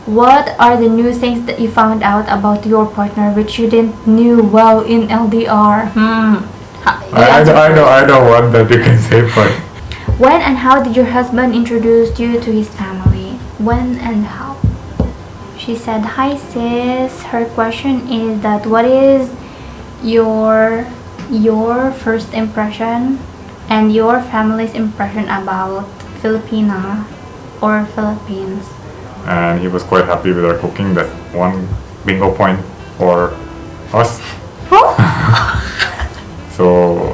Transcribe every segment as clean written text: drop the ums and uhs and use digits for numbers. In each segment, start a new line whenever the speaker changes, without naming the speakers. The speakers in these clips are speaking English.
What are the new things that you found out about your partner which you didn't knew well in LDR?
I know one that you can say for.
When and how did your husband introduce you to his family? When and how? She said, hi sis. Her question is that what is your first impression and your family's impression about Filipina or Philippines?
And he was quite happy with our cooking. That's one bingo point for us. So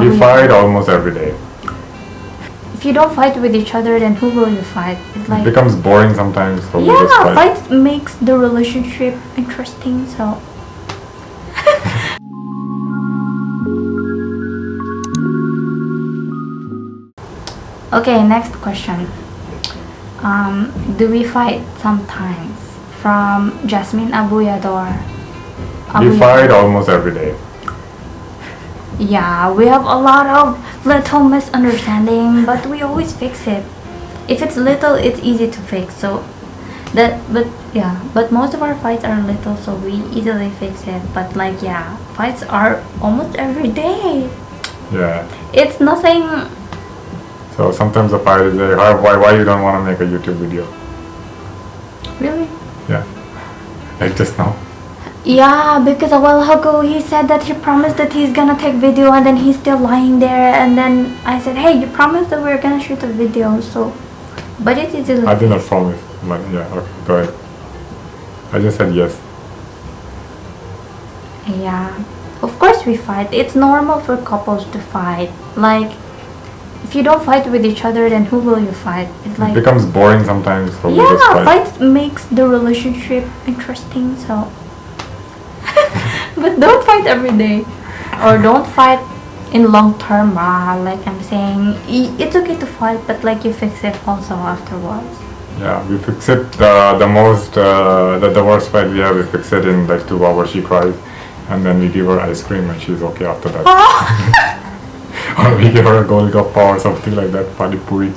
we fight almost every day.
If you don't fight with each other, then who will you fight? It's
It becomes boring sometimes. So we just
yeah,
fight.
fight makes the relationship interesting. So okay, next question. Do we fight sometimes? From Jasmine Abuyador.
We fight almost every day.
Yeah, we have a lot of little misunderstanding, but we always fix it. If it's little, it's easy to fix. So but most of our fights are little, so we easily fix it. But like yeah, fights are almost every day.
Yeah.
It's nothing.
So sometimes the fight is there. Why you don't want to make a YouTube video?
Really?
Yeah. Like just now.
Yeah, because a while ago he said that he promised that he's gonna take video and then he's still lying there, and then I said, hey, you promised that we're gonna shoot a video, so but it is
I did not promise, but yeah, okay, go ahead. I just said yes.
yeah, of course we fight. It's normal for couples to fight. Like if you don't fight with each other, then who will you fight? It's like
It becomes boring sometimes, so we
yeah,
just fight.
fight makes the relationship interesting, so but don't fight every day, or don't fight in long term. Like I'm saying, it's okay to fight, but like you fix it also afterwards.
Yeah, we fix it. The worst fight we have, we fix it in like 2 hours. She cries, and then we give her ice cream, and she's okay after that. Or we give her a golgappa or something like that, pani puri.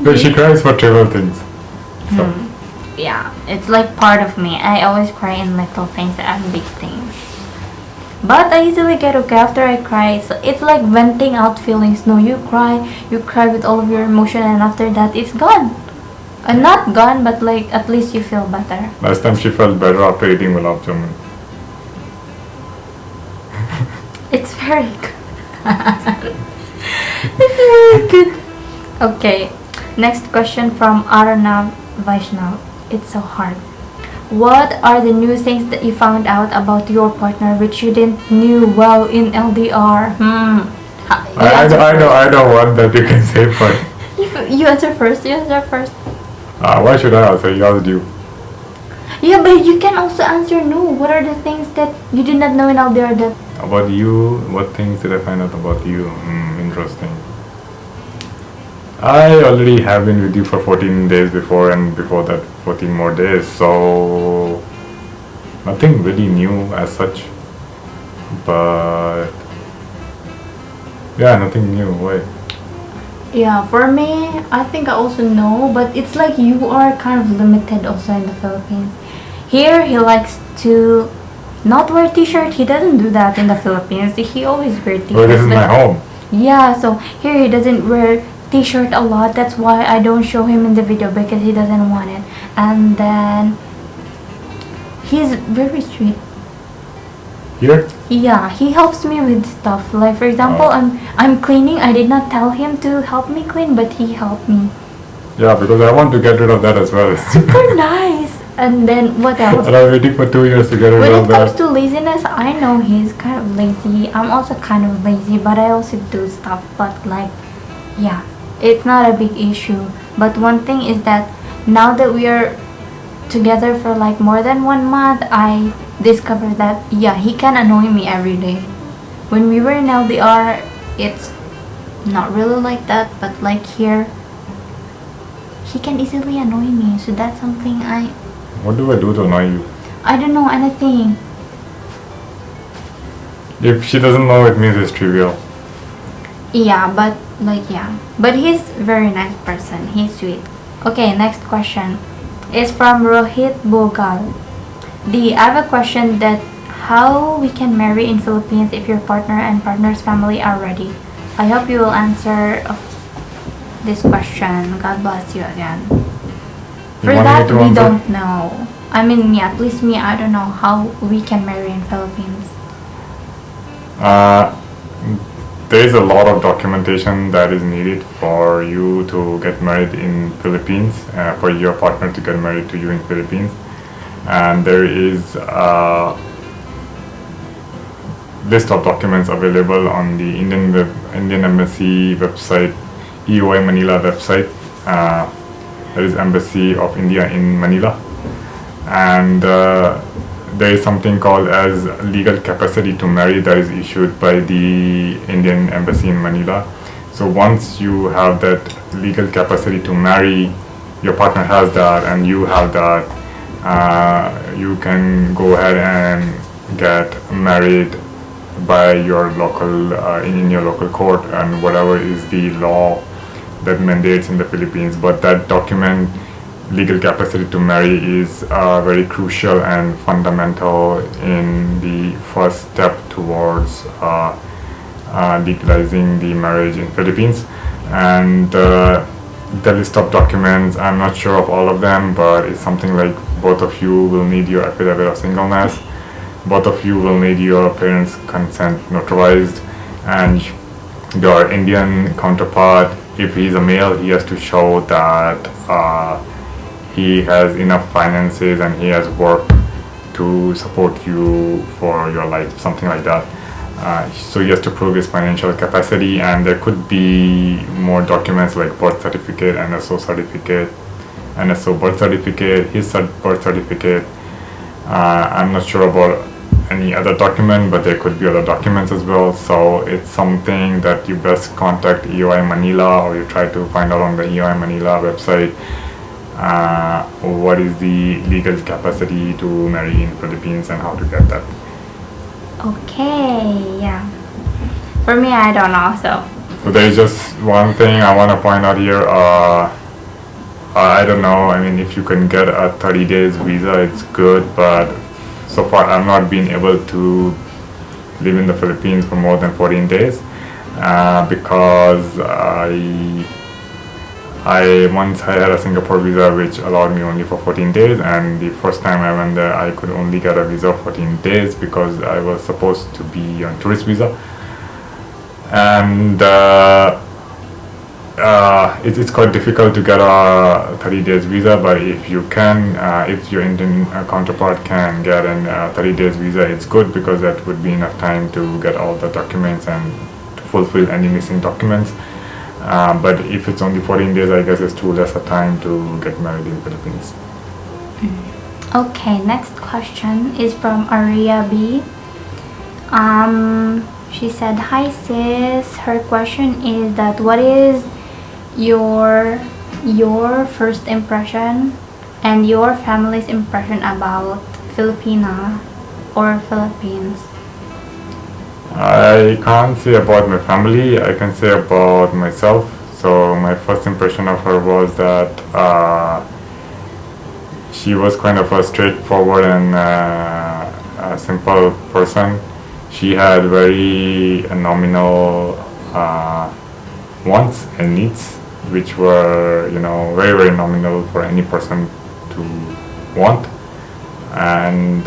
But she cries for trivial things. So.
Yeah, it's like part of me. I always cry in little things and big things. But I usually get okay after I cry. So it's like venting out feelings. No, you cry with all of your emotion, and after that it's gone. And not gone, but like at least you feel better.
Last time she felt better after eating gulab jamun.
It's very good. It's very good. Okay, next question from Aranav Vaishnav. It's so hard. What are the new things that you found out about your partner which you didn't knew well in LDR?
I know one that you can say for.
You answer first.
Why should I answer? You asked you.
Yeah, but you can also answer no. What are the things that you did not know in LDR that...
About you, what things did I find out about you? Interesting. I already have been with you for 14 days before, and before that 14 more days, so nothing really new as such, but yeah, nothing new. Why?
Yeah, for me, I think I also know, but it's like you are kind of limited also in the Philippines. Here, he likes to not wear t-shirt. He doesn't do that in the Philippines. He always wears t-shirts.
Well, this is my home.
Yeah, so here he doesn't wear t-shirt a lot. That's why I don't show him in the video, because he doesn't want it. And then he's very sweet.
Here?
Yeah, he helps me with stuff. Like for example, I'm cleaning. I did not tell him to help me clean, but he helped me.
Yeah, because I want to get rid of that as well.
Super nice. And then what else?
And I'm waiting for 2 years to get rid
When
of
it
that.
comes to laziness, I know he's kind of lazy. I'm also kind of lazy, but I also do stuff. But like, yeah, it's not a big issue. But one thing is that now that we are together for like more than 1 month, I discovered that yeah, he can annoy me every day. When we were in LDR, it's not really like that, but like here, he can easily annoy me. So that's something
What do I do to annoy you?
I don't know anything.
If she doesn't know, it means it's trivial.
Yeah, but like yeah, but he's very nice person. He's sweet. Okay, next question is from Rohit Bogal. I have a question that how we can marry in Philippines if your partner and partner's family are ready. I hope you will answer this question. God bless you again. For
want me
that
to
we
answer?
don't know. I mean, yeah, please me. I don't know how we can marry in Philippines.
Uh, there is a lot of documentation that is needed for you to get married in Philippines, for your partner to get married to you in Philippines, and there is a list of documents available on the Indian Embassy website, EOI Manila website. There is Embassy of India in Manila, and there is something called as legal capacity to marry that is issued by the Indian Embassy in Manila. So once you have that legal capacity to marry, your partner has that and you have that, you can go ahead and get married by your local in your local court and whatever is the law that mandates in the Philippines. But that document, legal capacity to marry, is very crucial and fundamental in the first step towards legalizing the marriage in Philippines. And the list of documents, I'm not sure of all of them, but it's something like both of you will need your affidavit of singleness, both of you will need your parents' consent notarized, and your Indian counterpart, if he's a male, he has to show that he has enough finances and he has work to support you for your life, something like that. So he has to prove his financial capacity, and there could be more documents like birth certificate, NSO certificate, NSO birth certificate, his birth certificate. I'm not sure about any other document, but there could be other documents as well. So it's something that you best contact EOI Manila, or you try to find out on the EOI Manila website what is the legal capacity to marry in Philippines and how to get that.
Okay, yeah. For me, I don't know.
So there is just one thing I want to point out here. I don't know. I mean, if you can get a 30 days visa, it's good. But so far, I've not been able to live in the Philippines for more than 14 days because I once I had a Singapore visa which allowed me only for 14 days, and the first time I went there, I could only get a visa of 14 days because I was supposed to be on tourist visa. And it's quite difficult to get a 30 days visa, but if you can, if your Indian counterpart can get a 30 days visa, it's good because that would be enough time to get all the documents and to fulfill any missing documents. But if it's only 14 days, I guess it's too less a time to get married in Philippines.
okay, next question is from Aria B. She said, "Hi sis." Her question is that what is your first impression and your family's impression about Filipina or Philippines?
I can't say about my family, I can say about myself. So my first impression of her was that she was kind of a straightforward and a simple person. She had very nominal wants and needs, which were, very, very nominal for any person to want. And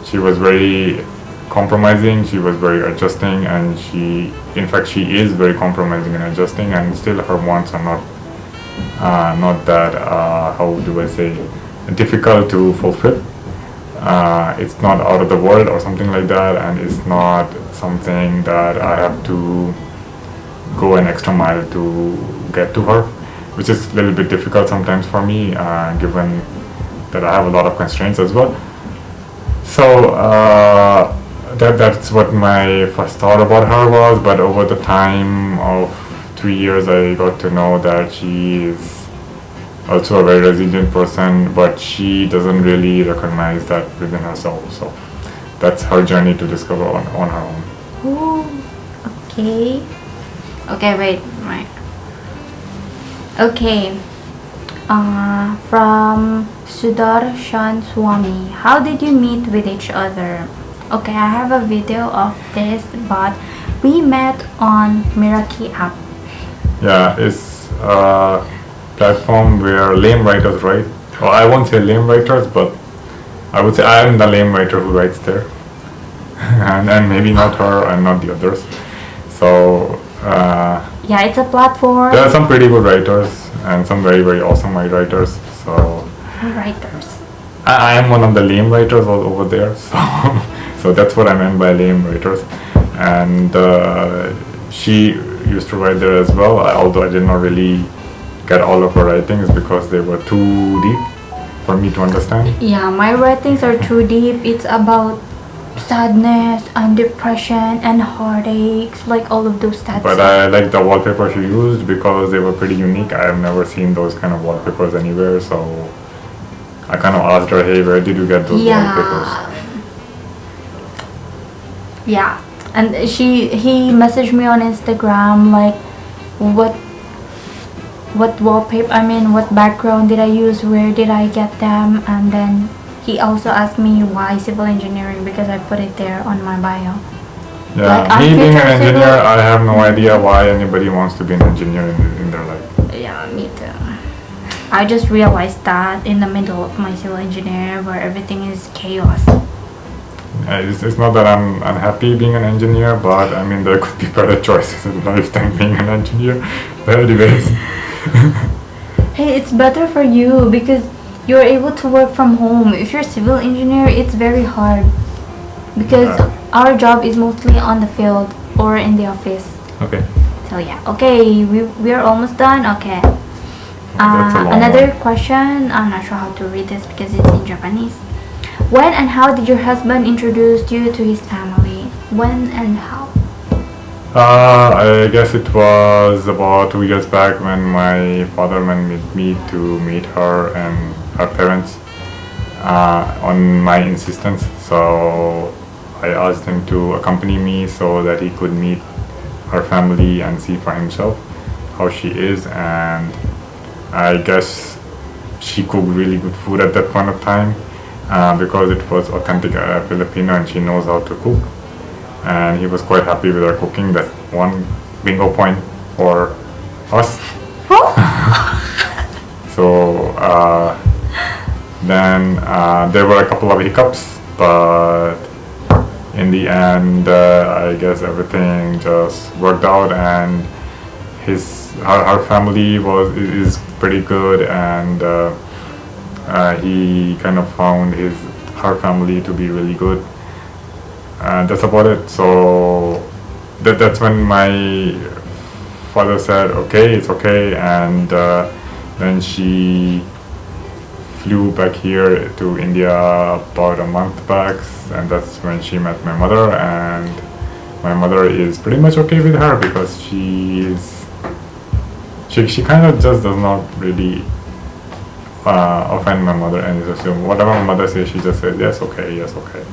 she was very compromising, she was very adjusting, and she is very compromising and adjusting, and still her wants are not that, how do I say, difficult to fulfill. It's not out of the world or something like that, and it's not something that I have to go an extra mile to get to her, which is a little bit difficult sometimes for me, given that I have a lot of constraints as well. So that's what my first thought about her was. But over the time of 3 years, I got to know that she is also a very resilient person, but she doesn't really recognize that within herself. So that's her journey to discover on her own.
Ooh, okay. Okay, wait, right. Okay. From Sudarshan Swami. How did you meet with each other? Okay, I have a video of this, but we met on Miraki app.
Yeah, it's a platform where lame writers write. Well, I won't say lame writers, but I would say I am the lame writer who writes there. and maybe not her and not the others. So
Yeah, it's a platform
there are some pretty good writers and some very, very awesome writers. So
for writers.
I am one of the lame writers all over there. So that's what I meant by lame writers. And she used to write there as well, although I did not really get all of her writings because they were too deep for me to understand.
Yeah, my writings are too deep. It's about sadness and depression and heartaches, like all of those sad
But
stuff.
I like the wallpaper she used because they were pretty unique. I have never seen those kind of wallpapers anywhere, so I kind of asked her, hey, where did you get those wallpapers?
Yeah, and he messaged me on Instagram like, what wallpaper, I mean, what background did I use, where did I get them, and then he also asked me why civil engineering, because I put it there on my bio.
Yeah,
Like,
me being an
future civil-
engineer, I have no idea why anybody wants to be an engineer in their life.
Yeah, me too. I just realized that in the middle of my civil engineer where everything is chaos.
It's not that I'm unhappy being an engineer, but I mean, there could be better choices in life than being an engineer. But anyways.
Hey, it's better for you because you're able to work from home. If you're a civil engineer, it's very hard because our job is mostly on the field or in the office.
Okay.
So yeah, okay, we are almost done. Okay.
That's a long
Another
one.
question. I'm not sure how to read this because it's in Japanese. When and how did your husband introduce you to his family? When and how?
I guess it was about 2 years back when my father went with me to meet her and her parents on my insistence. So I asked him to accompany me so that he could meet her family and see for himself how she is. And I guess she cooked really good food at that point of time because it was authentic Filipino and she knows how to cook. And he was quite happy with her cooking. That's one bingo point for us. So then there were a couple of hiccups, but in the end, I guess everything just worked out, and her family is pretty good, and he kind of found her family to be really good. And that's about it. So that's when my father said, okay, it's okay. And then she flew back here to India about a month back. And that's when she met my mother. And my mother is pretty much okay with her because she kind of just does not really offend my mother. And so whatever my mother says, she just says, yes, okay, yes, okay.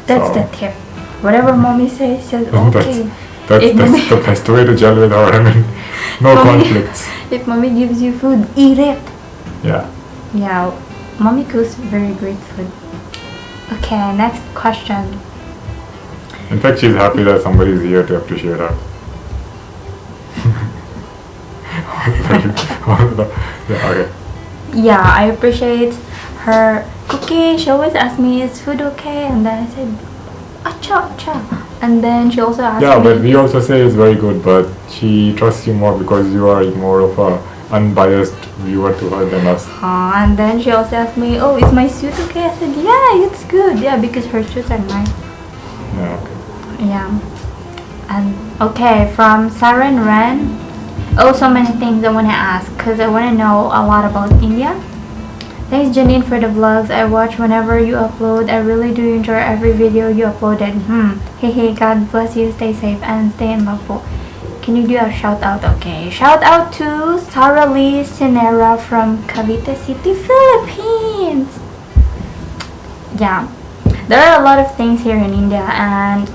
That's the tip. Whatever mommy says, okay.
That's the best way to gel with her. I mean, no conflicts.
If mommy gives you food, eat it.
Yeah.
Yeah, mommy cooks very great food. Okay, next question.
In fact, she's happy that somebody's here to appreciate her. Yeah, okay.
Yeah, I appreciate her cooking. She always asks me, is food okay? And then I said, acha, acha. And then she also asked me.
Yeah, but we also say it's very good, but she trusts you more because you are more of a unbiased viewer to her than us.
And then she also asked me, oh, is my suit okay? I said, yeah, it's good. Yeah, because her suits are nice.
Yeah, okay.
Yeah. And okay, from Saran Ren. Oh, so many things I want to ask because I want to know a lot about India. Thanks, JaNin, for the vlogs. I watch whenever you upload. I really do enjoy every video you uploaded. Hey, God bless you. Stay safe and stay in love. Can you do a shout out? Okay. Shout out to Sarah Lee Sinera from Cavite City, Philippines. Yeah. There are a lot of things here in India, and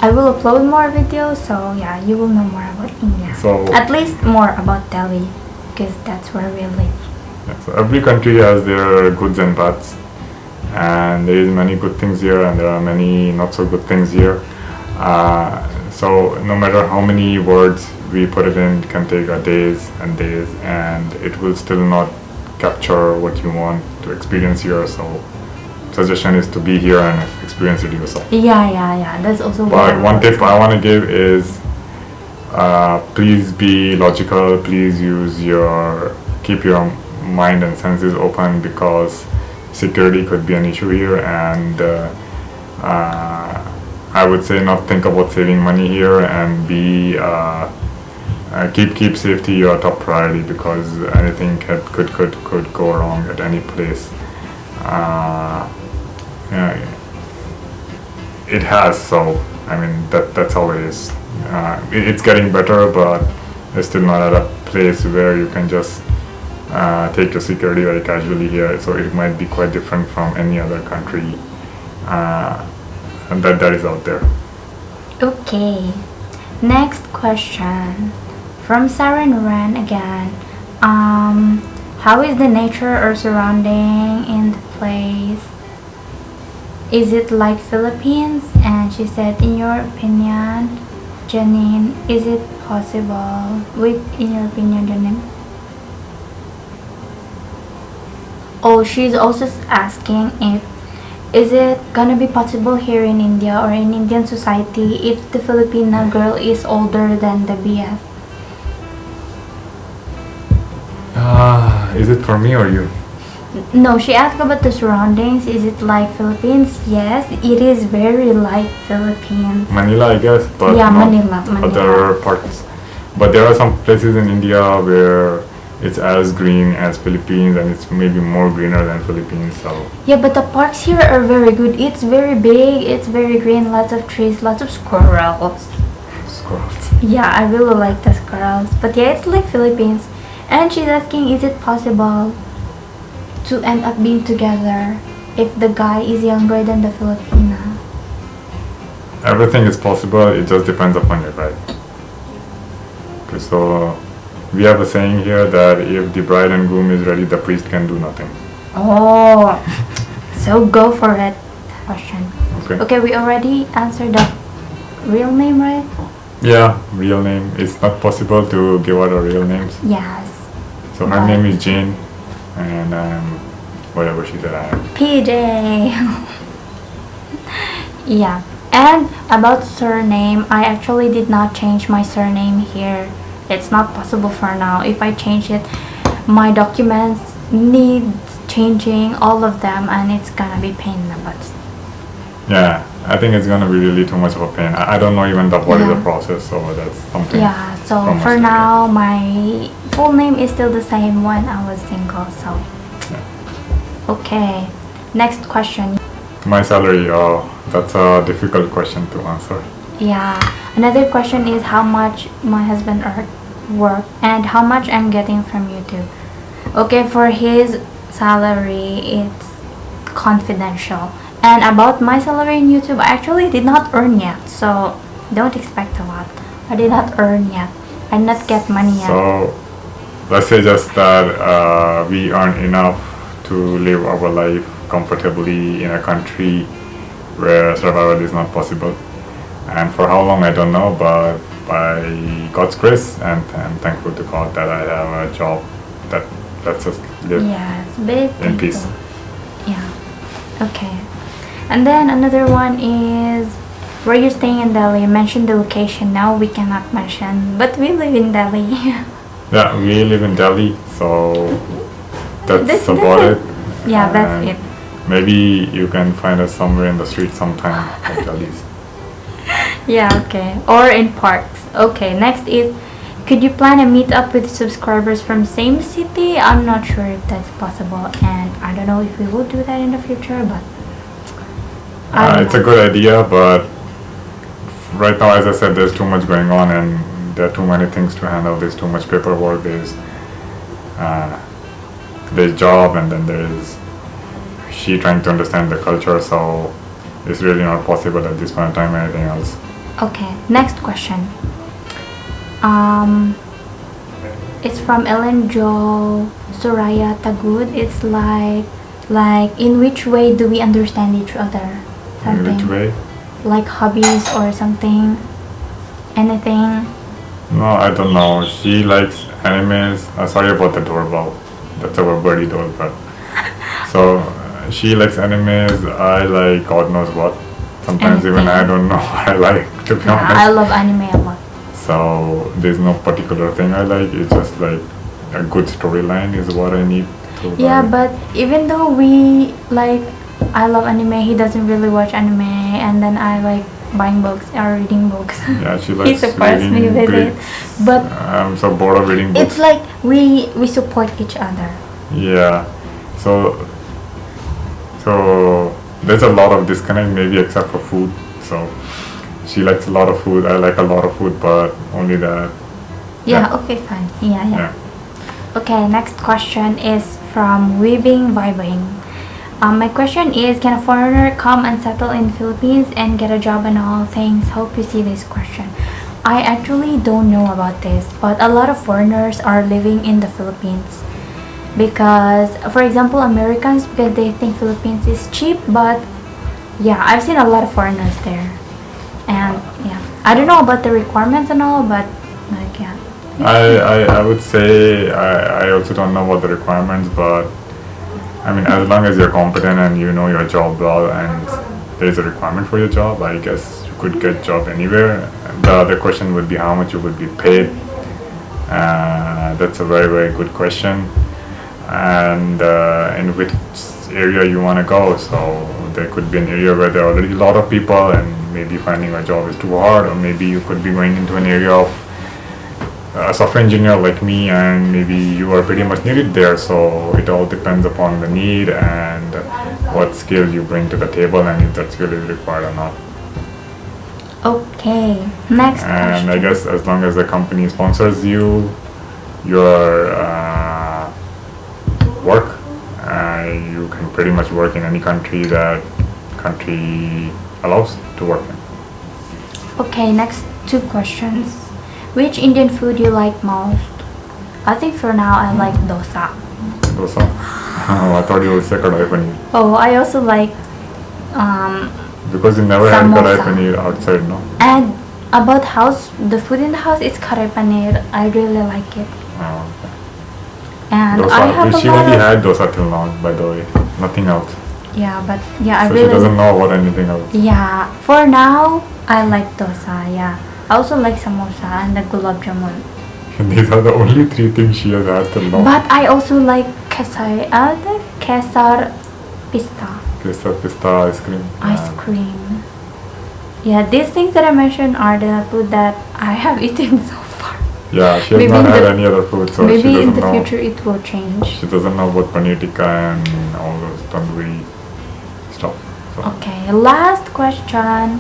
I will upload more videos, so yeah, you will know more about India.
So
At least more about Delhi, because that's where we live.
yeah, so every country has their goods and bads, and there is many good things here, and there are many not so good things here. So no matter how many words we put it in, it can take days and days, and it will still not capture what you want to experience here. So suggestion is to be here and experience it yourself.
Yeah. That's also what
But
I
one
was
tip I want to give is please be logical. Please keep your mind and senses open, because security could be an issue here, and I would say not think about saving money here, and keep safety your top priority, because anything could go wrong at any place. Yeah, it has, so I mean that's how it is. It's getting better, but it's still not at a place where you can just take your security very casually here. So it might be quite different from any other country, and that is out there.
Okay. Next question from Saren Ran again. How is the nature or surrounding in the place? Is it like Philippines? And she said, in your opinion, JaNin, is it possible? Wait, in your opinion, JaNin? Oh, she's also asking if is it gonna be possible here in India or in Indian society if the Filipina girl is older than the BF?
Is it for me or you?
No, she asked about the surroundings. Is it like Philippines? Yes, it is very like Philippines.
Manila, I guess, but
Yeah,
not
Manila.
other parts. But there are some places in India where it's as green as Philippines, and it's maybe more greener than Philippines. So
Yeah, but the parks here are very good. It's very big, it's very green, lots of trees, lots of squirrels.
squirrels.
Yeah, I really like the squirrels. But yeah, it's like Philippines. And she's asking, is it possible to end up being together if the guy is younger than the Filipina?
Everything is possible. It just depends upon your guy. Okay, so we have a saying here that if the bride and groom is ready, the priest can do nothing.
Oh, so go for it. Question.
Okay.
Okay, we already answered the real name, right?
Yeah, real name. It's not possible to give out our real names.
Yes.
So her name is Jane, and whatever she said I am.
PJ. Yeah. And about surname, I actually did not change my surname here. It's not possible for now. If I change it, my documents need changing, all of them, and it's gonna be pain in the butt.
Yeah, I think it's gonna be really too much of a pain. I don't know even what is the
Yeah.
process, so that's something.
Yeah, so
from
for
us,
now, my full name is still the same when I was single, so.
Yeah.
Okay, next question.
My salary, that's a difficult question to answer.
Yeah, another question is how much my husband work and how much I'm getting from YouTube. Okay, for his salary, it's confidential. And about my salary in YouTube, I actually did not earn yet, so don't expect a lot. I did not earn yet. I did not get money yet.
So let's say just that we earn enough to live our life comfortably in a country where survival is not possible. And for how long I don't know, but by God's grace, and I'm thankful to God that I have a job that lets us live
Yes, big
in peace.
people. Yeah. Okay. And then another one is where you're staying in Delhi. You mentioned the location. Now we cannot mention, but we live in Delhi.
Yeah, we live in Delhi, so that's
That's
about it.
Yeah, that's
And
it.
maybe you can find us somewhere in the street sometime at Delhi's.
Yeah, okay. Or in parks. Okay, next is could you plan a meet up with subscribers from same city? I'm not sure if that's possible, and I don't know if we will do that in the future, but I don't
It's a
know.
good idea, but right now, as I said, there's too much going on, and there are too many things to handle. There's too much paperwork. There's job, and then there's she trying to understand the culture. So it's really not possible at this point in time. Anything else?
Okay, next question. Um, it's from Ellen Jo Soraya Tagud. It's like in which way do we understand each other?
In which
Something.
way?
Like hobbies or something. Anything.
No, I don't know. She likes animes. Sorry about the doorbell. That's our birdie doorbell. So she likes animes. I like God knows what. Sometimes even I don't know what I like, to be
Yeah,
honest.
I love anime a lot.
So there's no particular thing I like. It's just like a good storyline is what I need to
Yeah,
like.
but even though we like, I love anime, he doesn't really watch anime, and then I like buying books or reading books.
Yeah, she
He
likes
supports me
reading
with it,
books.
but
I'm so bored of reading books.
it's like we support each other.
Yeah. So there's a lot of disconnect, maybe except for food. So she likes a lot of food. I like a lot of food, but only that.
Yeah. Okay. Fine. Yeah.
Yeah.
Okay. Next question is from Weaving Vibing. My question is, can a foreigner come and settle in Philippines and get a job and all things? Hope you see this question. I actually don't know about this, but a lot of foreigners are living in the Philippines because, for example, Americans, because they think Philippines is cheap, but yeah, I've seen a lot of foreigners there, and yeah, I don't know about the requirements and all, but like yeah.
I would say I also don't know about the requirements, but I mean, as long as you're competent and you know your job well and there's a requirement for your job, I guess you could get job anywhere. The other question would be how much you would be paid. That's a very, very good question. And in which area you want to go. So there could be an area where there are already a lot of people and maybe finding a job is too hard, or maybe you could be going into an area of a software engineer like me, and maybe you are pretty much needed there. So it all depends upon the need and what skills you bring to the table and if that skill is required or not.
Okay, next
And
question.
I guess as long as the company sponsors you, your work, you can pretty much work in any country that country allows to work in.
Okay, next two questions. Which Indian food you like most? I think for now I like dosa.
Dosa. I thought you would say kadai paneer.
Oh, I also like
Because you never had kadai
Samosa.
paneer outside, no?
and about house, the food in the house is curry paneer. I really like it.
Okay.
And
Dosa.
I have
She
a lot
only
of,
had dosa till now, by the way. Nothing else.
yeah, but yeah, I
So
really
she doesn't know about anything else.
Yeah, for now I like dosa. Yeah, I also like samosa and the gulab jamun.
These are the only three things she has had till now.
But I also like the kesar pista
Pista ice cream.
ice cream. Yeah, these things that I mentioned are the food that I have eaten so far.
Yeah, she has
Maybe
not
in
had
the-
any other food, so she
Maybe
doesn't
in the
know.
future it will change.
She doesn't know about paneer tikka and all those tandoori stuff. So.
Okay, last question.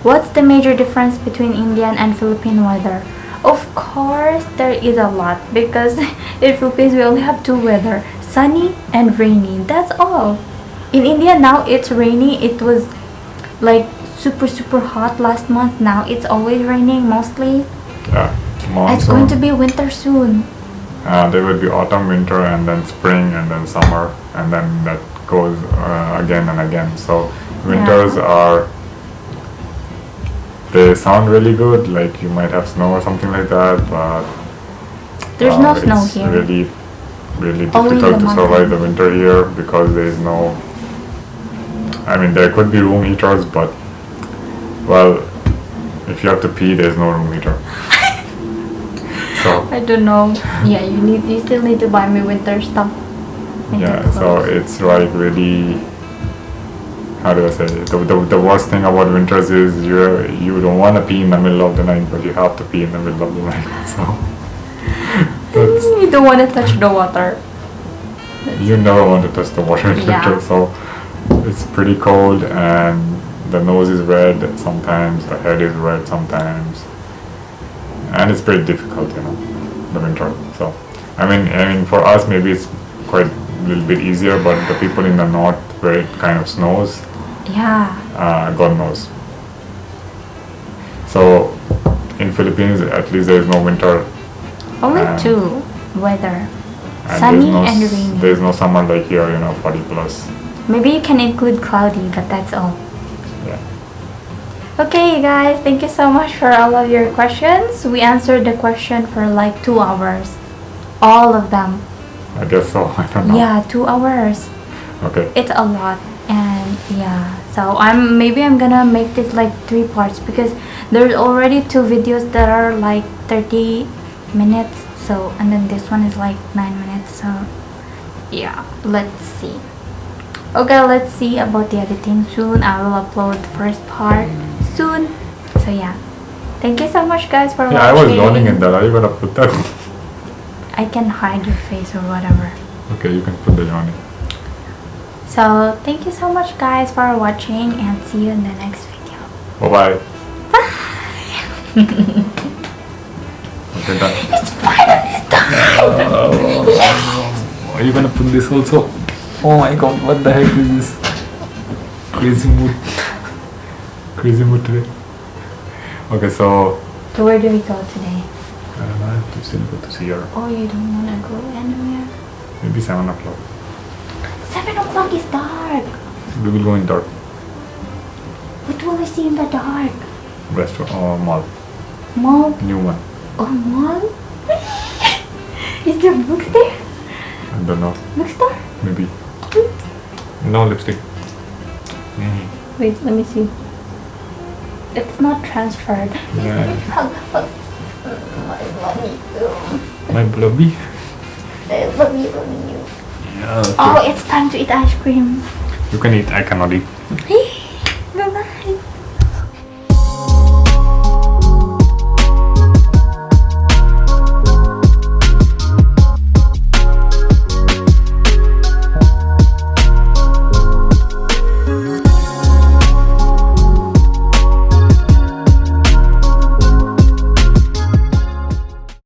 What's the major difference between Indian and Philippine weather? Of course, there is a lot because in Philippines we only have two weather, sunny and rainy. That's all. In India now it's rainy. It was like super hot last month. Now it's always raining mostly.
Yeah,
It's going to be winter soon.
There will be autumn, winter, and then spring, and then summer, and then that goes again and again. So winters are, they sound really good, like you might have snow or something like that, but
There's no snow
it's
here.
really
Only
difficult
the
to survive
mountains.
the winter here because there is no, I mean there could be room heaters, but well, if you have to pee there's no room heater. So
I don't know. Yeah, you still need to buy me winter stuff. Winter
yeah, so
clothes.
it's like really, how do I say it? The worst thing about winters is you don't want to pee in the middle of the night, but you have to pee in the middle of the night. So that's,
You don't want to touch the water.
you never want to touch the water in
Yeah.
winter. So it's pretty cold, and the nose is red sometimes, the head is red sometimes, and it's pretty difficult, the winter. So I mean for us maybe it's quite a little bit easier, but the people in the north where it kind of snows,
Yeah.
God knows. So in Philippines, at least there is no winter.
Only
And-
2 weather.
And
Sunny
there's no,
and rainy.
There's no summer like here, 40 plus.
Maybe you can include cloudy, but that's all.
Yeah.
Okay, you guys, thank you so much for all of your questions. We answered the question for like 2 hours. All of them.
I guess so. I don't know.
Yeah, 2 hours.
Okay.
It's a lot. And yeah, so I'm gonna make this like 3 parts because there's already 2 videos that are like 30 minutes. So, and then this one is like 9 minutes. So yeah, let's see. Okay, let's see about the editing soon. I will upload the first part soon. So yeah, thank you so much guys for
Yeah, I
watching.
was yawning in that. Are you gonna put that?
I can hide your face or whatever.
Okay, you can put the yawning.
So thank you so much guys for watching and see you in the next video.
Bye bye. Okay, done.
It's finally done.
Are you gonna put this also? Oh my god, what the heck is this? Crazy mood. Crazy mood today. Okay, so
So where do we go today?
I don't know, I have to still go to see her.
Oh, you don't wanna go anywhere?
Maybe 7 o'clock.
7 o'clock is dark.
We will go in dark.
What will we see in the dark?
Restaurant or mall.
Mall?
New one.
Oh, mall? Is there books there?
I don't know.
Bookstore?
Maybe. No lipstick.
Wait, let me see. It's not transferred.
Yeah.
My mommy.
My blobby.
I love you.
Yeah, okay.
Oh, it's time to eat ice cream.
You can eat, I cannot eat.